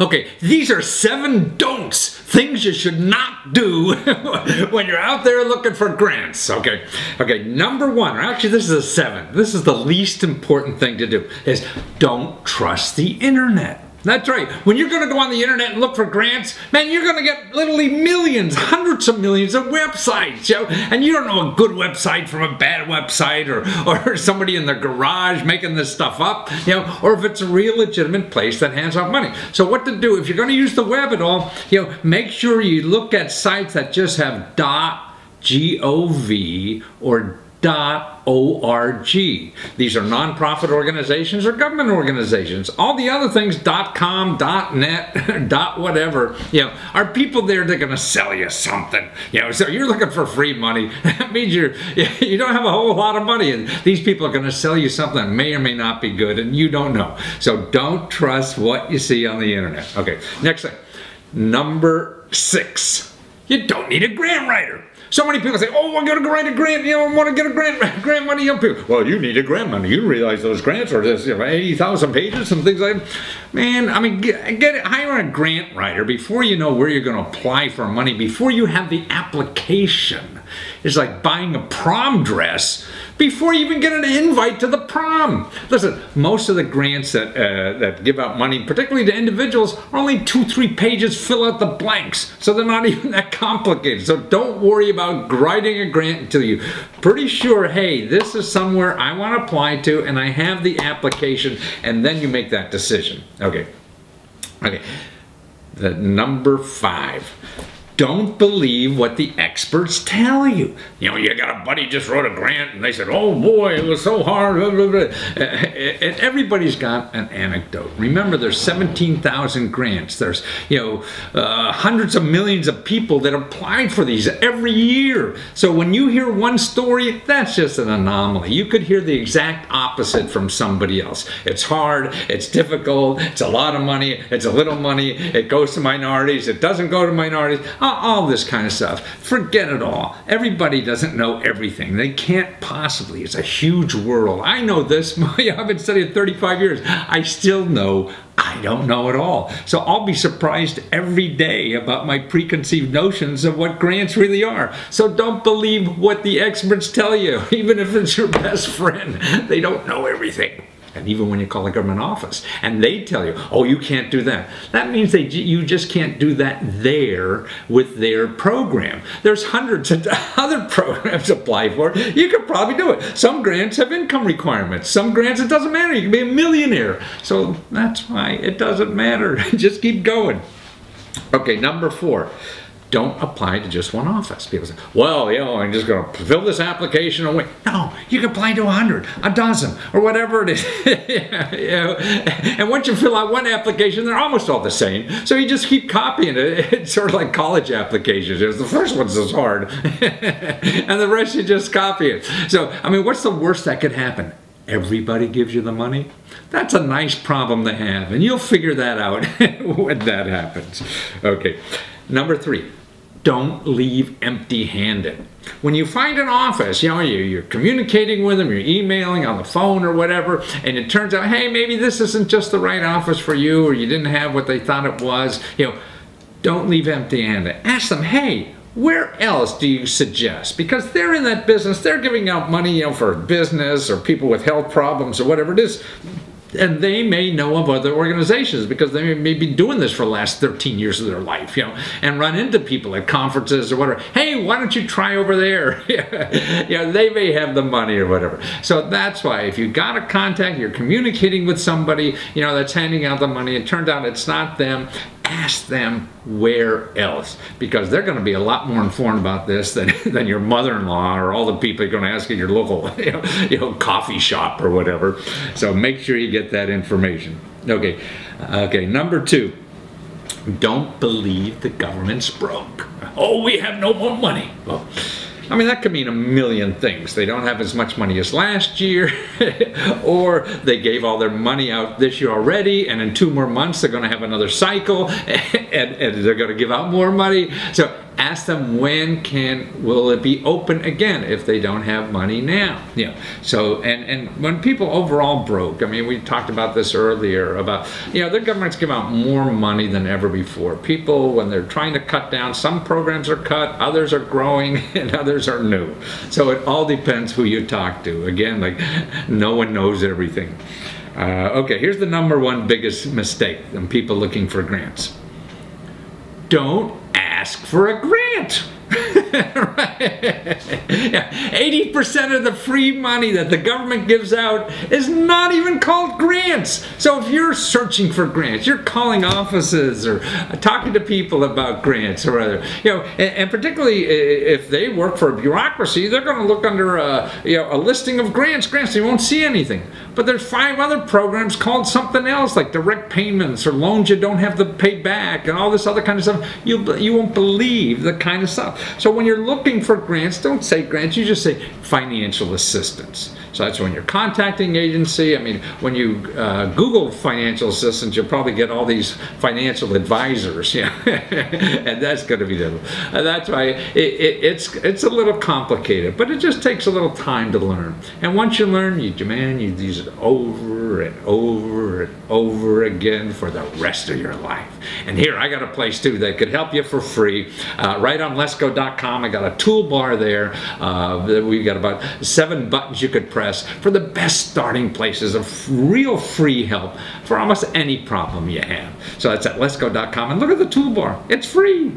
Okay, these are 7 don'ts, things you should not do when you're out there looking for grants. Okay, number 1, or actually this is a 7. This is the least important thing to do, is don't trust the internet. That's right. When you're going to go on the internet and look for grants, man, you're going to get literally millions, hundreds of millions of websites, you know? And you don't know a good website from a bad website, or somebody in their garage making this stuff up, you know, or if it's a real legitimate place that hands out money. So what to do if you're going to use the web at all, you know, make sure you look at sites that just have .gov or .org. These are nonprofit organizations or government organizations. All the other things, .com, .net, .whatever, you know, are people there that are going to sell you something. You know, so you're looking for free money. That means you don't have a whole lot of money, and these people are going to sell you something that may or may not be good, and you don't know. So don't trust what you see on the internet. Okay, next thing. Number 6. You don't need a grant writer. So many people say, oh, I'm going to write a grant, you know, I want to get a grant money. Young people, well, you need a grant money. You realize those grants are just, you know, 80,000 pages and things like that. Man, I mean, hire a grant writer before you know where you're going to apply for money, before you have the application. It's like buying a prom dress before you even get an invite to the prom. Listen, most of the grants that give out money, particularly to individuals, are only 2-3 pages, fill out the blanks. So they're not even that complicated. So don't worry about writing a grant until you're pretty sure, hey, this is somewhere I want to apply to and I have the application, and then you make that decision. Okay. The number 5. Don't believe what the experts tell you. You know, you got a buddy just wrote a grant and they said, oh boy, it was so hard. And everybody's got an anecdote. Remember, there's 17,000 grants. There's, you know, hundreds of millions of people that applied for these every year. So when you hear one story, that's just an anomaly. You could hear the exact opposite from somebody else. It's hard, it's difficult, it's a lot of money, it's a little money, it goes to minorities, it doesn't go to minorities. All this kind of stuff. Forget it all. Everybody doesn't know everything. They can't possibly. It's a huge world. I know this. I've been studying 35 years. I still know I don't know it all. So I'll be surprised every day about my preconceived notions of what grants really are. So don't believe what the experts tell you, even if it's your best friend. They don't know everything. And even when you call a government office and they tell you, oh, you can't do that. That means you just can't do that there with their program. There's hundreds of other programs to apply for. You could probably do it. Some grants have income requirements. Some grants, it doesn't matter. You can be a millionaire. So that's why it doesn't matter. Just keep going. Okay, number 4. Don't apply to just one office. People say, well, you know, I'm just going to fill this application away. No, you can apply to 100, a dozen, or whatever it is. You know, and once you fill out one application, they're almost all the same. So you just keep copying it. It's sort of like college applications. The first one's just hard, and the rest you just copy it. So, I mean, what's the worst that could happen? Everybody gives you the money? That's a nice problem to have, and you'll figure that out when that happens. Okay, number 3. Don't leave empty-handed. When you find an office, you know, you're communicating with them, you're emailing on the phone or whatever, and it turns out, hey, maybe this isn't just the right office for you, or you didn't have what they thought it was, you know, don't leave empty-handed. Ask them, hey, where else do you suggest? Because they're in that business, they're giving out money, you know, for business or people with health problems or whatever it is. And they may know of other organizations because they may be doing this for the last 13 years of their life, you know, and run into people at conferences or whatever. Hey, why don't you try over there? You know, they may have the money or whatever. So that's why if you got a contact, you're communicating with somebody, you know, that's handing out the money, it turns out it's not them, ask them where else, because they're going to be a lot more informed about this than your mother-in-law or all the people you're going to ask in your local you know, coffee shop or whatever. So make sure you get that information. Okay, number 2, don't believe the government's broke. Oh, we have no more money. Well, I mean, that could mean a million things. They don't have as much money as last year, or they gave all their money out this year already, and in 2 more months they're going to have another cycle, and they're going to give out more money. So Ask them will it be open again if they don't have money now. So and when people overall broke, I mean, we talked about this earlier about, the government's giving out more money than ever before. People, when they're trying to cut down, some programs are cut, others are growing, and others are new. So it all depends who you talk to. Again, like, no one knows everything. Okay, here's the #1 biggest mistake in people looking for grants. Don't ask for a grant. Right. 80% of the free money that the government gives out is not even called grants. So if you're searching for grants, you're calling offices or talking to people about grants or other, and particularly if they work for a bureaucracy, they're going to look under a listing of grants. You won't see anything. But there's 5 other programs called something else, like direct payments or loans you don't have to pay back and all this other kind of stuff. You won't believe the kind of stuff. So when you're looking for grants, don't say grants, you just say financial assistance. So that's when you're contacting agency. I mean, when you Google financial assistance, you'll probably get all these financial advisors, and that's going to be that's why it's a little complicated, but it just takes a little time to learn. And once you learn, you use it over and over and over again for the rest of your life. And here, I got a place too that could help you for free. Right on Lesko.com, I got a toolbar there. We've got about 7 buttons you could press for the best starting places of real free help for almost any problem you have. So that's at Lesko.com, and look at the toolbar. It's free.